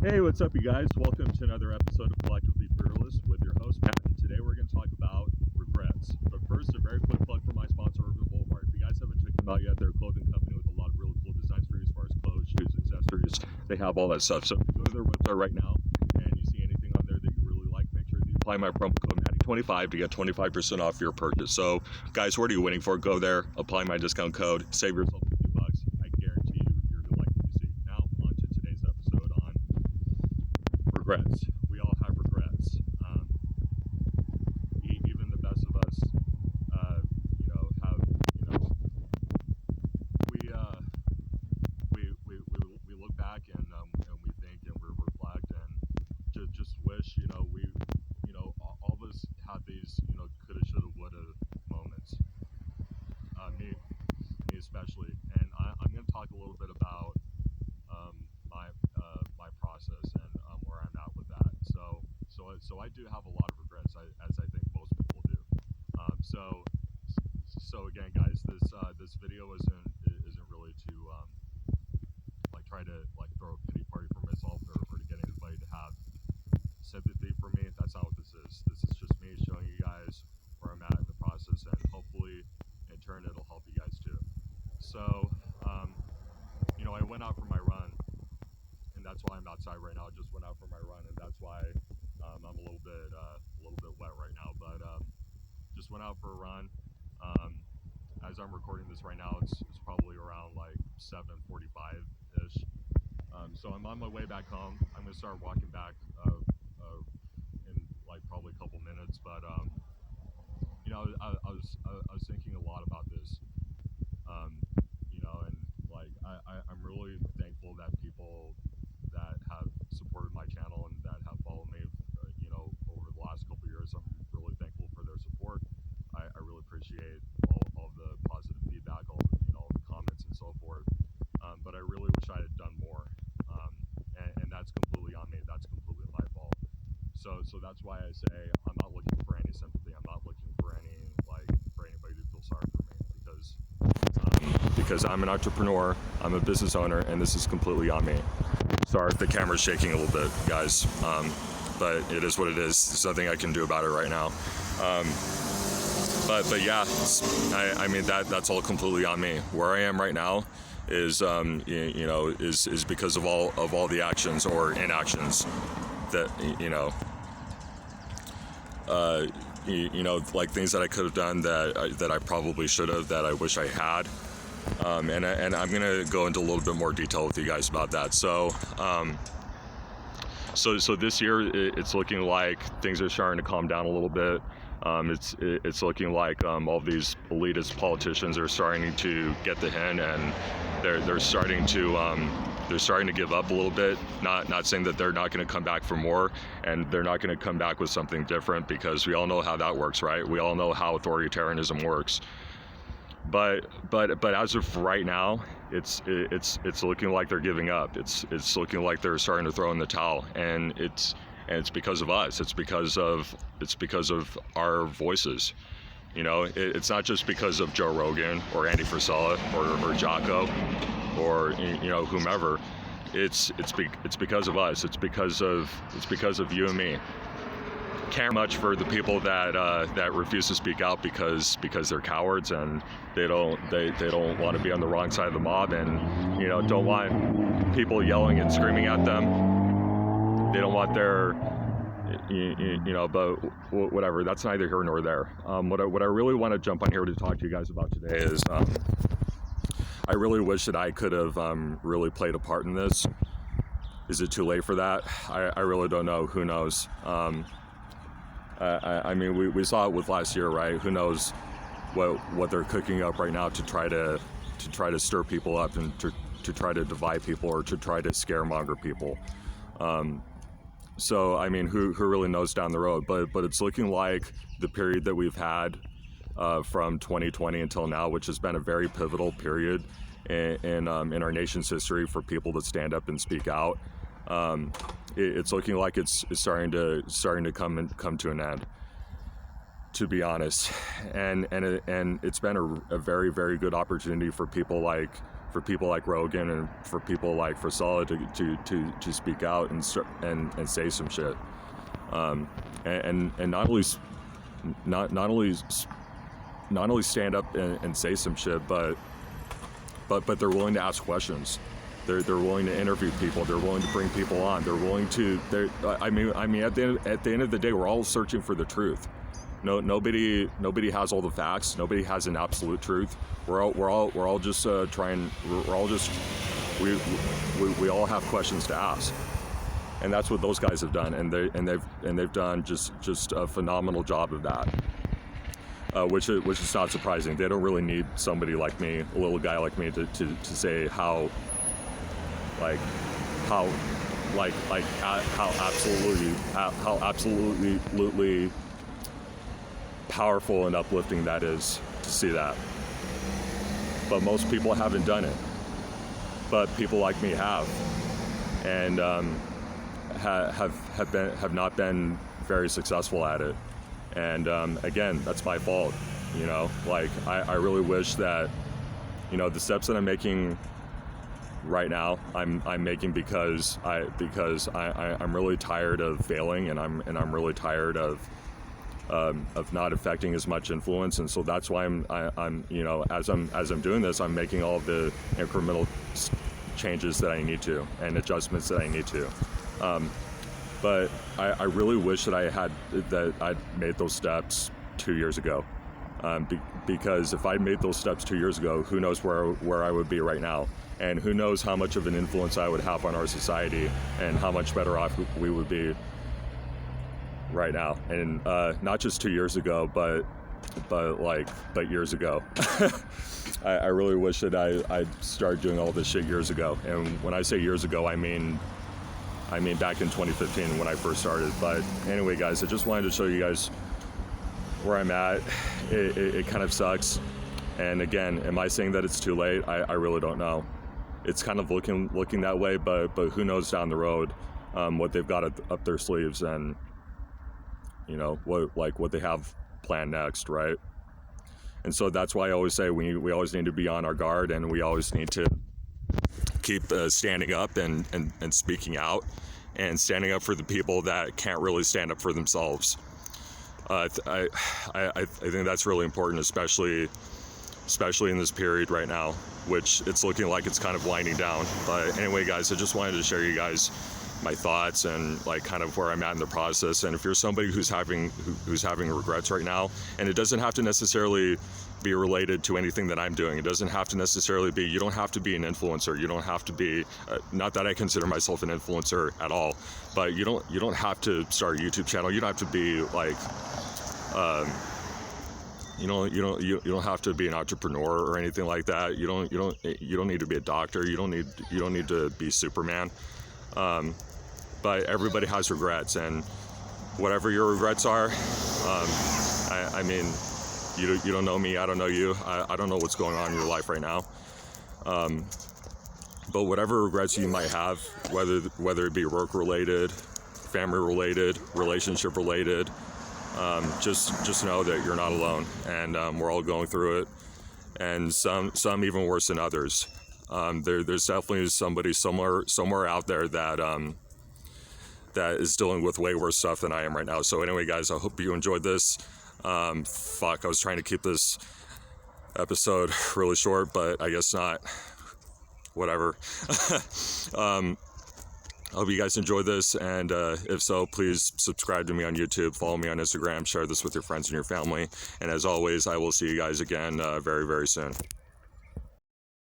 Hey, what's up, you guys? Welcome to another episode of Collectively Fearless with your host, Matt. And today we're going to talk about regrets. But first, a very quick plug for my sponsor, Urban Boulevard. If you guys haven't checked them out yet, they're a clothing company with a lot of really cool designs for you as far as clothes, shoes, accessories. They have all that stuff. So if you go to their website right now and you see anything on there that you really like, make sure that you apply my promo code Matty25 to get 25% off your purchase. So, guys, what are you waiting for? Go there, apply my discount code, save yourself $50. I guarantee you're going to like what you see. Now, on to today's episode on regrets. We all have regrets. Even the best of us, have, we, uh, we look back and we think and we reflect and just wish, all of us had these, coulda, shoulda, woulda moments. Me especially. And I'm going to talk a little bit about my process and where I'm at with that. So I do have a lot of regrets, as I think most people do. So again, guys, this video isn't really to try to throw a pity party for myself or to get anybody to have sympathy for me. That's not what this is. This is just me showing you guys where I'm at in the process, and hopefully, in turn, it'll help you guys too. So, I went out for my run, and that's why I'm outside right now. I just went out for my run, and that's why I'm a little bit wet right now. But just went out for a run. As I'm recording this right now, it's probably around like 7:45 ish. So I'm on my way back home. I'm gonna start walking back in like probably a couple minutes. But I was thinking a lot about this. And I'm really thankful that people that have supported my channel and that have followed me, over the last couple of years. I'm really thankful for their support. I really appreciate all the positive feedback, all the comments and so forth. But I really wish I had done more. And that's completely on me. That's completely my fault. So that's why I say I'm not looking for any sympathy. I'm not looking for anybody to feel sorry for me because I'm an entrepreneur, I'm a business owner, and this is completely on me. Sorry if the camera's shaking a little bit, guys, but it is what it is. There's nothing I can do about it right now. But yeah, I mean that's all completely on me. Where I am right now is is because of all the actions or inactions that like things that I could have done that I probably should have, that I wish I had. And I'm gonna go into a little bit more detail with you guys about that. So this year it's looking like things are starting to calm down a little bit. It's looking like all these elitist politicians are starting to get the hint, and they're starting to give up a little bit. Not saying that they're not going to come back for more, and they're not going to come back with something different, because we all know how that works, right? We all know how authoritarianism works. But as of right now, it's looking like they're giving up. It's looking like they're starting to throw in the towel, and it's because of us. It's because of our voices. It's not just because of Joe Rogan or Andy Frisella or Jocko or whomever. It's because of us. It's because of you and me. Care much for the people that refuse to speak out because they're cowards, and they don't want to be on the wrong side of the mob, and don't want people yelling and screaming at them. They don't want their but whatever. That's neither here nor there. What I really want to jump on here to talk to you guys about today is I really wish that I could have really played a part in this. Is it too late for that? I really don't know. Who knows? I mean, we saw it with last year, right? Who knows what they're cooking up right now to try to stir people up and to try to divide people or to try to scaremonger people. So I mean, who really knows down the road? But it's looking like the period that we've had from 2020 until now, which has been a very pivotal period in our nation's history for people to stand up and speak out. It's looking like it's starting to come to an end, to be honest, and it's been a very, very good opportunity for people like for people like Rogan and for people like Frisella to speak out and say some shit, and not only stand up and say some shit, but they're willing to ask questions. They're willing to interview people. They're willing to bring people on. They're willing to. I mean, at the end of the day, we're all searching for the truth. Nobody has all the facts. Nobody has an absolute truth. We're all just trying. We all have questions to ask, and that's what those guys have done, and they've done just a phenomenal job of that. Which is not surprising. They don't really need somebody like me, a little guy like me, to say how absolutely powerful and uplifting that is to see that. But most people haven't done it. But people like me have, and have not been very successful at it. And again, that's my fault. You know, like I really wish that, you know, the steps that I'm making right now, I'm making because I'm really tired of failing, and I'm really tired of not affecting as much influence, and so that's why I'm you know, as I'm doing this, I'm making all of the incremental changes that I need to and adjustments that I need to. But I really wish that I'd made those steps 2 years ago, because if I'd made those steps 2 years ago, who knows where I would be right now, and who knows how much of an influence I would have on our society, and how much better off we would be right now. And not just 2 years ago, but years ago. I really wish that I started doing all this shit years ago. And when I say years ago, I mean back in 2015 when I first started. But anyway, guys, I just wanted to show you guys where I'm at. It kind of sucks. And again, am I saying that it's too late? I really don't know. It's kind of looking that way, but who knows down the road what they've got up their sleeves, and you know what they have planned next, right? And so that's why I always say we always need to be on our guard, and we always need to keep standing up and speaking out, and standing up for the people that can't really stand up for themselves. I think that's really important, especially in this period right now, which it's looking like it's kind of winding down. But anyway, guys, I just wanted to share you guys my thoughts and like kind of where I'm at in the process. And if you're somebody who's having regrets right now, and it doesn't have to necessarily be related to anything that I'm doing. It doesn't have to necessarily be, you don't have to be an influencer. You don't have to be, not that I consider myself an influencer at all, but you don't have to start a YouTube channel. You don't have to be like, you don't have to be an entrepreneur or anything like that. You don't need to be a doctor. You don't need to be Superman. But everybody has regrets, and whatever your regrets are, I mean, you don't know me, I don't know you, I don't know what's going on in your life right now. But whatever regrets you might have, whether it be work related, family related, relationship related, just know that you're not alone, and we're all going through it, and some even worse than others. There's definitely somebody somewhere out there that is dealing with way worse stuff than I am right now. So anyway, guys, I hope you enjoyed this. I was trying to keep this episode really short, but I guess not. Whatever. I hope you guys enjoyed this, and if so, please subscribe to me on YouTube, follow me on Instagram, share this with your friends and your family, and as always, I will see you guys again very, very soon.